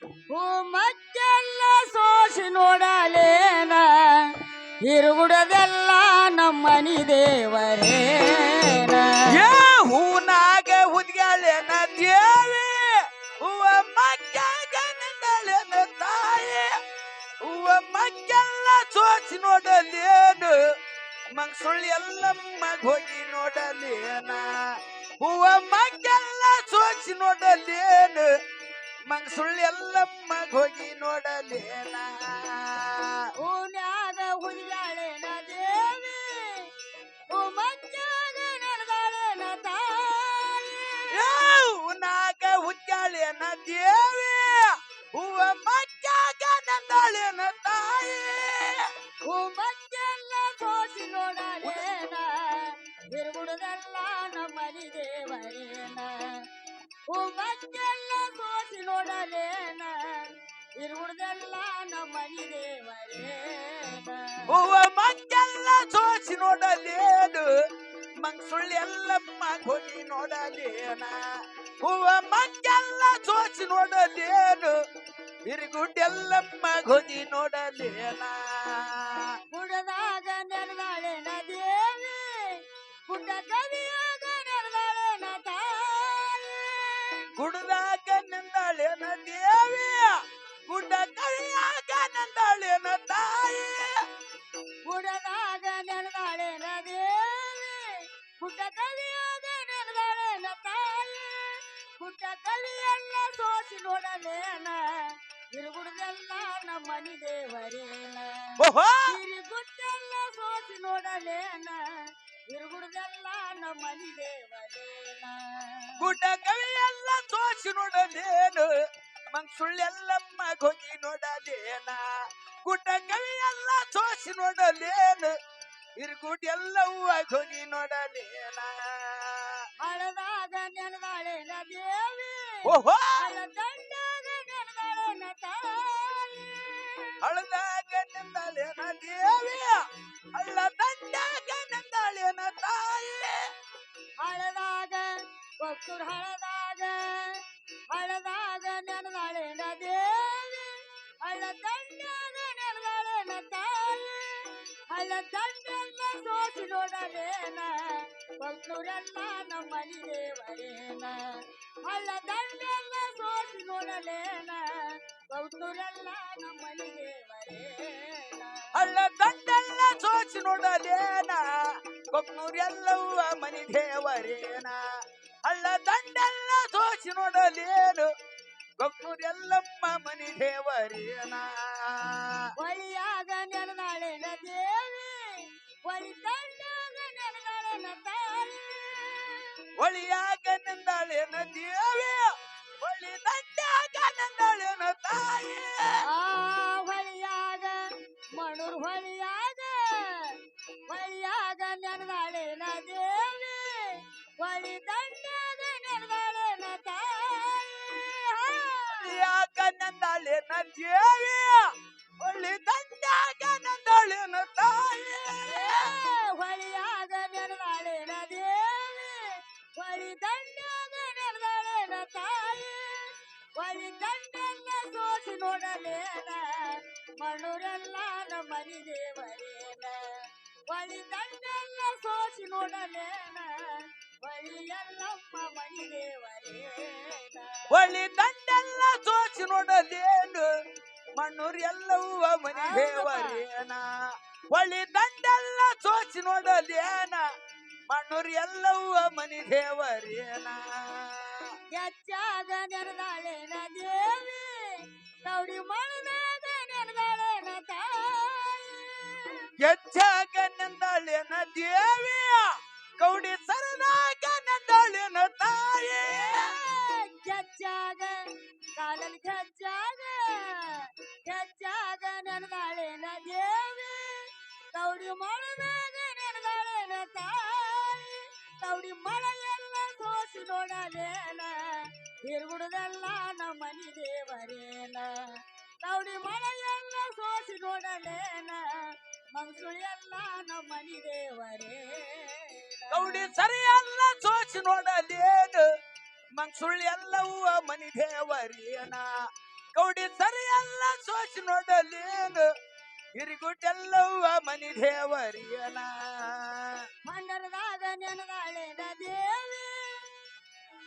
ಹೂ ಮತ್ತೆಲ್ಲ ಸೋಸಿ ನೋಡಲೇನ ಇರುಗುಡದೆಲ್ಲ ನಮ್ಮನಿ ದೇವರೇನ ಏ ಹೂನಾಗ ಹುದ್ಗ್ಯಾಳೆನ ದೇವಿ ಹೂವ ಮಗ್ಗನಂದಳೆನ ತಾಯಿ ಹೂವ ಮಗ್ಗೆಲ್ಲ ಸೋಸಿ ನೋಡಲೇನು ಮಂಗ್ಸುಳ್ ಎಲ್ಲಮ್ಮ ಹೋಗಿ ನೋಡಲೇನ ಹೂವ ಮಗ್ಗೆಲ್ಲ ಸೋಸಿ ನೋಡಲೇನು ಮಂಗ್ಸುಳ್ ಎಲ್ಲಮ್ಮ ಹೋಗಿ ನೋಡಲೇನ ಹೂನ್ಯಾಗ ಹುಲಿಯಾಳೆನ ದೇವಿ ಹೂ ಮಜ್ಜಾಗ ನಡೆದಾಳೆನ ತಾಯಿ ಹೂನಾಗ ಹುಚ್ಚಾಳೆನ ದೇವಿ ಹೂವ ಮಗ್ಗಾಗ ನಂದಾಳೆನ ತಾಯಿ ಹೂ ಮಜ್ಜೆಲ್ಲ ಸೋಸಿ ನೋಡಲೇನ ಇರುಗುಡದೆಲ್ಲ ನಮ್ಮನಿ ದೇವರೇನ ಹೂ ಮಜ್ಜೆಲ್ಲ ಸೋಸಿ ನೋಡಲೇನ ಇರುವುದೆಲ್ಲ ನಮ್ಮನಿ ದೇವರೇನ ಹೂವ ಮಗ್ಗೆಲ್ಲ ಸೋಸಿ ನೋಡಲೇನು ಮಂಗ್ಸುಳ್ ಎಲ್ಲಮ್ಮ ಹೋಗಿ ನೋಡಲೇನ ಹೂವ ಮಗ್ಗೆಲ್ಲ ಸೋಸಿ ನೋಡಲೇನು ಹಿರಿಗುಡ್ಡೆಲ್ಲಮ್ಮ ಹೋಗಿ ನೋಡಲೇನ ಗುಡದಾಗ ನೆನೆದಾಳೆನ ದೇವಿ ಗುಡ್ಡ ಕವಿಯಾಗ ನೆನೆದಾಳೆನ ತಾಯಿ ಗುಡ್ದಾಗ ನಂದಾಳೆನ ದೇವಿ ಗುಡ್ಡ ಕವಿಯಾಗ ನಂದಾಳೆನ ತಾಯಿ ಗುಡದಾಗ ನೆನೆದಾಳೆನ ದೇವಿ ಗುಡ್ಡ ಕವಿಯಾಗ ನೆನೆದಾಳೆನ ತಾಯಿ ಗುಡ್ಡ ಕವಿಯೆಲ್ಲ ಸೋಸಿ ನೋಡಲೇನ ಇರುಗುಡದೆಲ್ಲ ನಮ್ಮನಿ ದೇವರೇನ ಓಹೋ ಗುಡ್ಡೆಲ್ಲ ಸೋಸಿ ನೋಡಲೇನ ಇರುಗುಡದೆಲ್ಲ ನಮ್ಮನಿ ದೇವರೇನ ಗುಡ್ಡ ಕವಿಯೆಲ್ಲ ಸೋಸಿ ನೋಡಲೇನು ಮಂಗ್ಸುಳ್ಳೆಲ್ಲಮ್ಮ ಹೋಗಿ ನೋಡಲೇನ ಗುಡ್ಡ ಕವಿಯೆಲ್ಲ ಸೋಸಿ ನೋಡಲೇನು ಹಿರಿಗುಡ್ಡೆಲ್ಲವ್ವ ಹೋಗಿ ನೋಡಲೇನ ಹಳದಾಗ ನೆನೆದಾಳೆನ ದೇವಿ ಓಹೋ ಹಳ ದಂಡಾಗ ನೆನೆದಾಳೆನ ತಾಯಿ ಹಳದಾಗ ನಂದಾಳೆನ ದೇವಿ ಹಳ್ಳ ದಂಡಾಗ ನಂದಾಳೆನ ತಾಯಿ ಹಳದಾಗ ಒಕ್ಕೂರ್ ಹಳದಾಗ ನೆನೆದಾಳೆನ ದೇವಿ ಹಳ್ಳ ದಂಡಾಗ ನೆನೆದಾಳೆನ ತಾಯಿ ಹಳ್ಳ ದಂಡೆಲ್ಲ ಸೋಸಿ ನೋಡಲೇನ ಒಕ್ಕೂರೆಲ್ಲ ನಮ್ಮನಿ ದೇವರೇನ ಹಳ್ಳ ದಂಡೆಲ್ಲ ಸೋಸಿ ನೋಡಲೇನ ಒಕ್ಕೂರೆಲ್ಲ ನಮ್ಮನಿ ದೇವರೇನ ಹಳ್ಳ ದಂಡೆಲ್ಲ ಸೋಸಿ ನೋಡಲೇನ ಕೊಕ್ನೂರೆಲ್ಲವ್ವ ಮನಿ ದೇವರೇನ ಹಳ್ಳ ದಂಡೆಲ್ಲ ಸೋಸಿ ನೋಡಲೇನು ಕೊಕ್ನೂರೆಲ್ಲಮ್ಮ ಮನಿ ದೇವರೇನ ಒಳಿಯಾಗ ನೆನೆದಾಳೆನ ದೇವಿ ಒಳಿ ದಂಡಾಗ ನೆನೆದಾಳೆನ ತಾಯಿ ಒಳಿಯಾಗ ನಂದಾಳೆನ ದೇವಿ ಒಳಿ ದಂಡಾಗ ನಂದಾಳೆನ ತಾಯಿ ಆ ಹೊಳಿಯಾಗ ಮಣೂರ್ ಹೊಳಿಯಾಗ ನೆನೆದಾಳೆನ ದೇವಿ ಒಳಿ ದಂಡಾಗ ನೆನೆದಾಳೆನ ತಾಯಿ ಒಳಿಯಾಗ ನಂದಾಳೆನ ದೇವಿ ಒಳ್ಳಿ ದಂಡಾಗ ನಂದಾಳೆನ ತಾಯಿ ಹೊಳಿಯಾಗ ನೆನೆದಾಳೆನ ದೇವಿ ಹೊಳಿ ದಂಡಾಗ ನೆನೆದಾಳೆನ ತಾಯಿ ಹೊಳಿ ದಂಡೆಲ್ಲ ಸೋಸಿ ನೋಡಲೇನ ಮಣೂರೆಲ್ಲ ನಮ್ಮನಿ ದೇವರೇನ ಹೊಳಿ ದಂಡೆಲ್ಲ ಸೋಸಿ ನೋಡಲೇನ ಹೊಳಿ ಎಲ್ಲಮ್ಮ ಮನಿ ದೇವರೇನ ಒಳ್ಳಿ ದಂಡೆಲ್ಲ ಸೋಸಿ ನೋಡಲೇನು ಮಣ್ಣೂರ್ ಎಲ್ಲವ್ವ ಮನಿ ದೇವರೇನ ಒಳ್ಳಿ ದಂಡೆಲ್ಲ ಸೋಸಿ ನೋಡಲೇನ ಮಣ್ಣೂರ್ ಎಲ್ಲವ್ವ ಮನಿ ದೇವರೇನ ಹೆಚ್ಚಾಗ ನೆನೆದಾಳೆನ ದೇವಿ ಕೌಡಿ ಮಳದಾಗ ನೆನೆದಾಳೆನ ತಾಯಿ ಹೆಚ್ಚಾಗ ನಂದಾಳೆನ ದೇವಿ ಕೌಡಿ ಸರನಾಗ ನಂದಾಳೆನ ತಾಯಿ ಹೆಚ್ಚಾಗ ಕಾಲಲ್ಲಿ ಹೆಚ್ಚಾಗ ನೆನೆದಾಳೆನ ದೇವಿ ಕೌಡಿ ಮಳದಾಗ ನೆನೆದಾಳೆನ ತಾಯಿ ಕೌಡಿ ಮಳೆಯೆಲ್ಲ ಸೋಸಿ ನೋಡಲೇನ ಇರುಗುಡದೆಲ್ಲ ನಮ್ಮನಿ ದೇವರೇನ ಕೌಡಿ ಮಳೆಯೆಲ್ಲ ಸೋಸಿ ನೋಡಲೇನ ಮಂಗ್ಸುಳೆಲ್ಲ ನಮ್ಮನಿ ದೇವರೇನ ಕೌಡಿ ಸರಿಯೆಲ್ಲ ಸೋಸಿ ನೋಡಲೇನು ಮಂಗ್ಸುಳ್ ಎಲ್ಲವ್ವ ಮನಿ ದೇವರೇನ ಗೌಡಿ ಸರಿಯಲ್ಲ ಸೋಚಿ ನೋಡಲೇನು ಹಿರಿಗುಟ್ಟೆಲ್ಲವ್ವ ಮನಿ ದೇವರಿಯನ ಮಂಡಲದಾಗ ನೆನದಾಳೇನ ದೇವಿ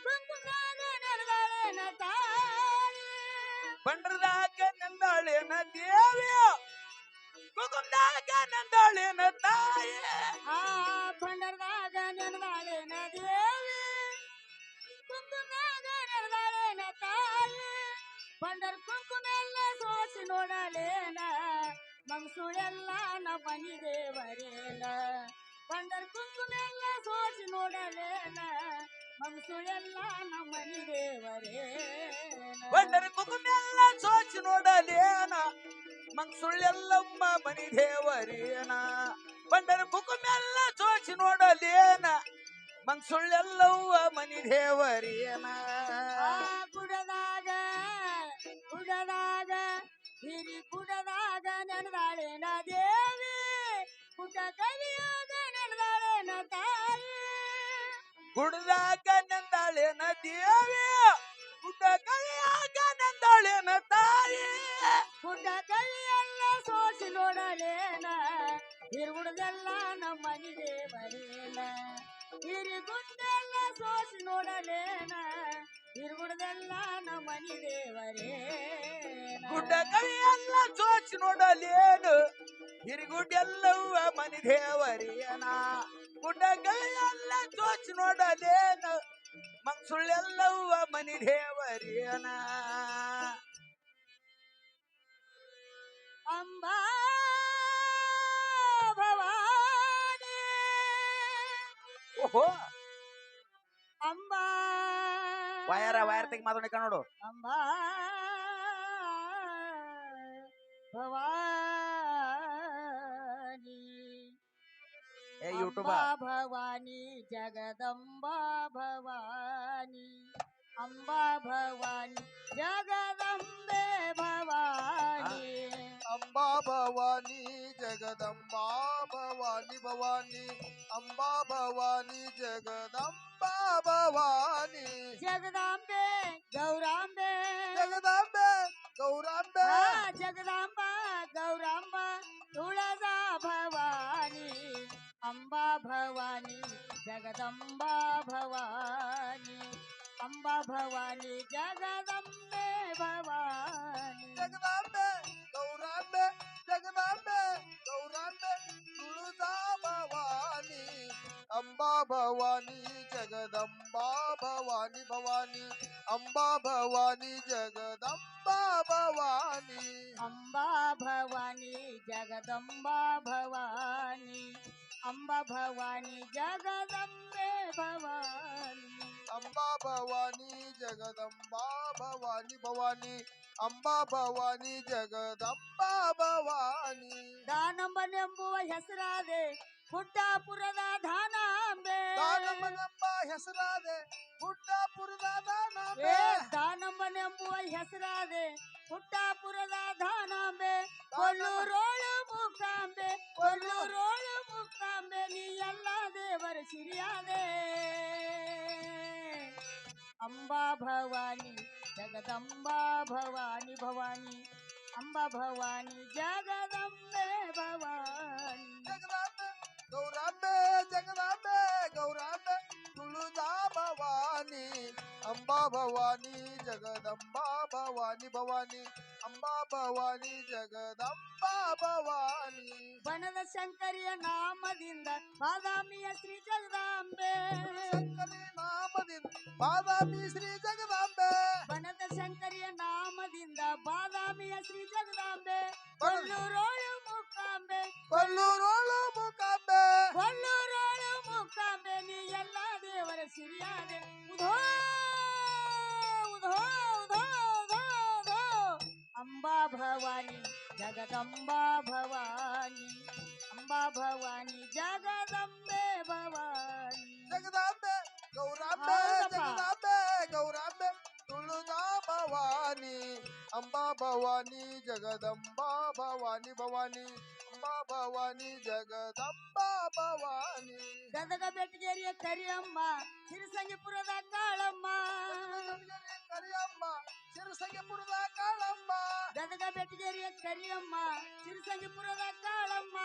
ಕುಂಕುಮದಾಗ ನೆನದಾಳೇನ ತಾಯಿ ಬಂಡ್ರದಾಗ ನಂದಾಳೇನ ದೇವಿ ಕುಕುಮ್ದಾಗ ನಂದಾಳೇನ ತಾಯಿ ಆ ಬಂಡಲದಾಗ ನೆನದಾಳೇನ ದೇವಿ ಕುಂಕುಮದಾಗ ನೆನದಾಳೇನ ತಾಯಿ ಬಂಡರ್ ಕುಂಕುಮೆಲ್ಲ ಸೋಸಿ ನೋಡಲೇನ ಮಂಗ್ಸುಳೆಲ್ಲ ನಮ್ಮ ಮನಿ ದೇವರೇನ ಬಂಡರ್ ಕುಂಕುಮೆಲ್ಲ ಸೋಸಿ ನೋಡಲೇನ ಮಂಗ್ಸುಳೆಲ್ಲ ನಮ್ಮ ಮನಿ ದೇವರೇನ ಬಂಡರ ಕುಕುಮೆಲ್ಲ ಸೋಚಿ ನೋಡಲೇನ ಮಂಗ್ಸುಳ್ಳೆಲ್ಲಮ್ಮ ಮನಿ ದೇವರೇನ ಬಂಡರ ಕುಕುಮೆಲ್ಲ ಸೋಚಿ ನೋಡಲೇನ ಮಂಗ್ಸುಳ್ಳೆಲ್ಲವ್ವ ಮನಿ ದೇವರೇನ ಗುಡದಾಗ ಹಿರಿ ಗುಡದಾಗ ನೆನದಾಳೇನ ದೇವಿ ಗುಡ್ಡ ಕಲಿಯಾಗ ನೆನದಾಳೇನ ತಾಯಿ ಗುಡ್ದಾಗ ನಂದಾಳೇನ ದೇವಿ ಗುಡ್ಡ ಕಲಿಯಾಗ ನಂದಾಳೇನ ತಾಯಿ ಗುಡ್ಡ ಕಲಿಯೆಲ್ಲ ಸೋಸಿ ನೋಡಲೇನ ಹಿರುಗುಡದೆಲ್ಲ ನಮ್ಮ ಮನಿ ದೇವರೇನ ಹಿರಿ ಗುಡ್ಡೆಲ್ಲ ಸೋಸಿ ನೋಡಲೇನ ಹಿರುಗುಡದೆಲ್ಲ ನಮ್ಮ ಮನಿ ದೇವರೇನ ಗುಡ್ಡ ಕವಿಯೆಲ್ಲ ಸೋಚಿ ನೋಡಲೇನು ಹಿರಿಗುಡ್ಡೆಲ್ಲವ್ವ ಮನಿ ದೇವರಿಯನ ಗುಡ್ಡ ಕವಿಯೆಲ್ಲ ಸೋಚಿ ನೋಡಲೇನು ಮಂಗ್ಸುಳ್ಳೆಲ್ಲವ್ವ ಮನಿ ದೇವರಿಯನ ಅಂಬಾ ಭವಾನಿ ಓಹೋ ಅಂಬಾ ವಯರ್ ತೆಗಿ ಮಾತಾಡಿಕ ನೋಡು ಅಂಬಾ ಭವಾನಿ ಏ ಯೂಟ್ಯೂಬ ಅಂಬಾ ಭವಾನಿ ಜಗದಂಬಾ ಭವಾನಿ ಅಂಬಾ ಭವಾನಿ ಜಗದಂಬೆ ಭವಾನಿ ಅಂಬಾ ಭವಾನಿ ಜಗದಂಬಾ ಭವಾನಿ ಭವಾನಿ ಅಂಬಾ ಭವಾನಿ ಜಗದಂಬಾ ಭವಾನಿ ಜಗದಾಂಬೆ ಗೌರಾಂಬೆ ಜಗದಾಂಬೆ ಗೌರಾಂಬೆ ಜಗದಾಂಬ ಗೌರಾಂಬ ತುಳಜಾ ಭವಾನಿ ಅಂಬಾ ಭವಾನಿ ಜಗದಂಬಾ ಭವಾನಿ ಅಂಬಾ ಭವಾನಿ ಜಗದಂಬೆ ಭವಾನಿ ಜಗದಾಂಬೆ ಗೌರಾಂಬೆ ಜಗದಾಂಬೆ ಗೌರಾಂಬೆ ತುಳುಜಾ ಭವಾನಿ ಅಂಬಾ ಭವಾನಿ ಜಗದಂಬಾ ಭವಾನಿ ಭವಾನಿ ಅಂಬಾ ಭವಾನಿ ಜಗದಂಬಾ ಭವಾನಿ ಅಂಬಾ ಭವಾನಿ ಜಗದಂಬಾ ಭವಾನಿ ಅಂಬಾ ಭವಾನಿ ಜಗದಂಬೆ ಭವಾನಿ ಅಂಬಾ ಭವಾನಿ ಜಗದಂಬಾ ಭವಾನಿ ಭವಾನಿ ಅಂಬಾ ಭವಾನಿ ಜಗದಂಬಾ ಭವಾನಿ ದಾನಂಬನೆಂಬುವ ಹೆಸರಾದೆ ಪುಟ್ಟಾಪುರದ ದಾನಾಂಬೆ ದಾನಮ್ಮನೆಂಬ ಹೆಸರಾದೆ ಪುಟ್ಟಾಪುರದ ದಾನಾಂಬೆ ದಾನಂಬನೆಂಬುವ ಹೆಸರಾದೆ ಪುಟ್ಟಾಪುರದ ದಾನಾಂಬೆ ಕೊಲ್ಲೂರೋಳು ಮುಕ್ಕಾಂಬೆ ಕೊಲ್ಲೂರೋಳು ಮುಕ್ಕಾಂಬೆ ನೀ ಎಲ್ಲ ದೇವರ ಸಿರಿಯಾದೆ ಅಂಬಾ ಭವಾನಿ ಜಗದಂಬಾ ಭವಾನಿ ಭವಾನಿ ಅಂಬಾ ಭವಾನಿ ಜಗದಂಬೆ ಭವಾನಿ ಜಗದಾಂಬೆ ಗೌರಾಂಬೆ ಜಗದಾಂಬೆ ಗೌರಾಂಬೆ ತುಳುಜಾ ಭವಾನಿ ಅಂಬಾ ಭವಾನಿ ಜಗದಂಬಾ ಭವಾನಿ ಭವಾನಿ ಅಂಬಾ ಭವಾನಿ ಜಗದಂಬಾ ಭವಾನಿ ಬನದ ಶಂಕರಿಯ ನಾಮದಿಂದ ಬಾದಾಮಿಯ ಶ್ರೀ ಜಗದಾಂಬೆ ಶಂಕರಿ ನಾಮದಿಂದ ಬಾದಾಮಿ ಶ್ರೀ ಜಗದಾಂಬೆ ಬನದ ಶಂಕರಿಯ ನಾಮದಿಂದ ಬಾದಾಮಿಯ ಶ್ರೀ ಜಗದಾಂಬೆ ಕೊಲ್ಲೂರೋಳು ಮುಕ್ಕಾಂಬೆ ಕೊಲ್ಲೂರೋಳು ಮುಕಾಂಬೆ ಕೊಲ್ಲೂರೋಳು ಮುಕ್ಕಾಂಬೆ ನೀ ಎಲ್ಲ ದೇವರ ಸಿರಿಯಾದೆ ಉಧೋ ಉಧೋ ಉಧೋ ಉಧೋ ಉಧೋ ಅಂಬಾ ಭವಾನಿ ಜಗದಂಬಾ ಭವಾನಿ ಅಂಬಾ ಭವಾನಿ ಜಗದಂಬೆ ಭವಾನಿ ಜಗದಾಂಬೆ ಗೌರಾಂಬೆ ಹೌದಪ್ಪ. ಜಗದಾಂಬೆ ಗೌರಾಂಬೆ ತುಳುಜಾ ಭವಾನಿ ಅಂಬಾ ಭವಾನಿ ಜಗದಂಬಾ ಭವಾನಿ ಭವಾನಿ ಅಂಬಾ ಭವಾನಿ ಜಗದಂಬಾ ಭವಾನಿ ಗದಗ ಬೆಟ್ಟಗೇರಿಯ ಕರಿಯಮ್ಮ ಸಿರಿಸಂಗಿಪುರದ ಕಾಳಮ್ಮ ಕರಿಯಮ್ಮ ಸಿರಸಂಗಪುರದ ಕಾಳಮ್ಮ ಗದಗ ಬೆಟ್ಟಗೇರಿಯ ಕರಿಯಮ್ಮ ಸಿರಿಸಂಗಿಪುರದ ಕಾಳಮ್ಮ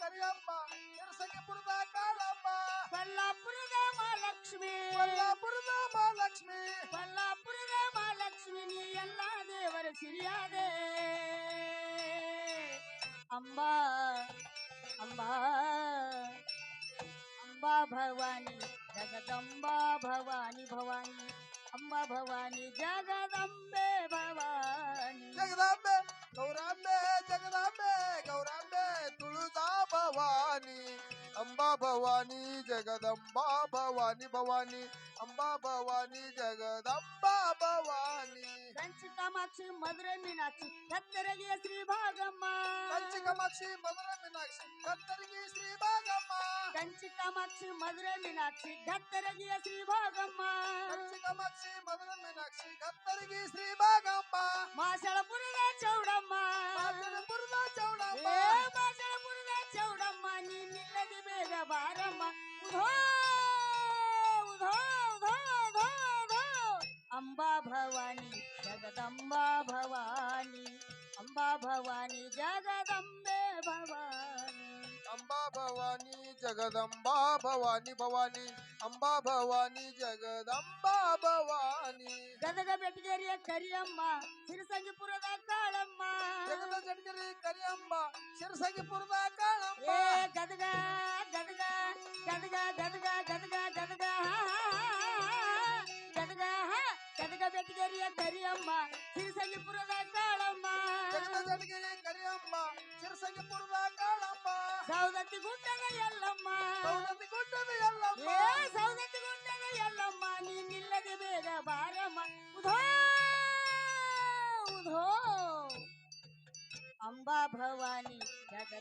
ಕರಿಯಮ್ಮ ಸಿರಸಂಗಿಪುರದ ಕಾಳಮ್ಮ ಕೊಲ್ಲಾಪುರದ ಮಹಾಲಕ್ಷ್ಮಿ ಕೊಲ್ಲಾಪುರದ ಮಹಾಲಕ್ಷ್ಮಿ ಕೊಲ್ಲಾಪುರದ ಮಹಾಲಕ್ಷ್ಮಿ ನೀ ಎಲ್ಲ ದೇವರ ಸಿರಿಯಾದೆ ಅಂಬಾ ಅಂಬಾ ಅಂಬಾ ಭವಾನಿ ಜಗದಂಬಾ ಭವಾನಿ ಭವಾನಿ ಅಂಬಾ ಭವಾನಿ ಜಗದಂಬೆ ಭವಾನಿ ಜಗದಾಂಬೆ ಗೌರಾಂಬೆ ಜಗದಾಂಬೆ ಗೌರಾಂಬೆ ತುಳುದಾ ಭವಾನಿ ಅಂಬಾ ಭವಾನಿ ಜಗದಂಬಾ ಭವಾನಿ ಭವಾನಿ ಅಂಬಾ ಭವಾನಿ ಜಗದಂಬಾ ಭವಾನಿ ಕಂಚಿ ಕಾಮಾಕ್ಷಿ ಮಧುರೆ ಮೀನಾಕ್ಷಿ ಕತ್ತರಗಿಯ ಶ್ರೀ ಭಾಗಮ್ಮ ಕಂಚಿ ಕಾಮಾಕ್ಷಿ ಮಧುರ ಮೀನಾಕ್ಷಿ ಕತ್ತರಿಗೆ ಶ್ರೀ ಭಾಗಮ್ಮ ಕಂಚಿ ಕಾಮಾಕ್ಷಿ ಮಧುರೆ ಮೀನಾಕ್ಷಿ ಕತ್ತರಗಿಯ ಶ್ರೀ ಭಾಗಮ್ಮ ಕಂಚಿ ಕಾಮಾಕ್ಷಿ ಮಧುರ ಮೀನಾಕ್ಷಿ ಕತ್ತರಿಗೆ ಶ್ರೀ ಭಾಗಮ್ಮ ಮಾಸಳಪುರದ ಚೌಡಮ್ಮ ಮಾಚನಪುರದ ಚೌಡಮ್ಮ ಏ ಮಾಸಳಪುರದ ಚೌಡಮ್ಮ ನೀ ನಿಲ್ಲದೆ ಬೇಗ ಬಾರಮ್ಮ ಉಧೋ ಉಧೋ ಉಧೋ ಉಧೋ ಉಧೋ ಅಂಬಾ ಭವಾನಿ ಜಗದಂಬಾ ಭವಾನಿ ಅಂಬಾ ಭವಾನಿ ಜಗದಂಬೆ ಭವಾನಿ ಅಂಬಾ ಭವಾನಿ ಜಗದಂಬಾ ಭವಾನಿ ಭವಾನಿ ಅಂಬಾ ಭವಾನಿ ಜಗದಂಬಾ ಭವಾನಿ ಗದಗ ಬೆಟ್ಟಗೇರಿಯ ಕರಿಯಮ್ಮ ಸಿರಿಸಂಗಿಪುರದ ಕಾಳಮ್ಮ ಜಗದ ಜಡಗರಿ ಕರಿಯಮ್ಮ ಶಿರಸಂಗಿಪುರದ ಕಾಳಮ್ಮ ಏ ಗದಗ ಗದಗ ಗದಗ ಗದಗ ಗದಗ ಗದಗ ಗದಗ ಗದಗ ಬೆಟ್ಟಗೇರಿಯ ಕರಿಯಮ್ಮ ಸಿರಿಸಂಗಿಪುರದ ಕಾಳಮ್ಮ ಜಗದ ಜಡಗರಿ ಕರಿಯಮ್ಮ ಶಿರಸಂಗಿಪುರದ ಕಾಳಮ್ಮ ಸೌದತ್ತಿ ಗುಡ್ಡದ ಎಲ್ಲಮ್ಮ ಸೌದತ್ತಿ ಗುಡ್ಡದ ಎಲ್ಲಮ್ಮ ಏ ಸೌದತ್ತಿ ಗುಡ್ಡದ ಎಲ್ಲಮ್ಮ ನೀನಿಲ್ಲದೆ ಬೇಗ ಬಾರಮ್ಮ ಉಧೋ ಉಧೋ ಅಂಬಾ ಭವಾನಿ ಜಗದ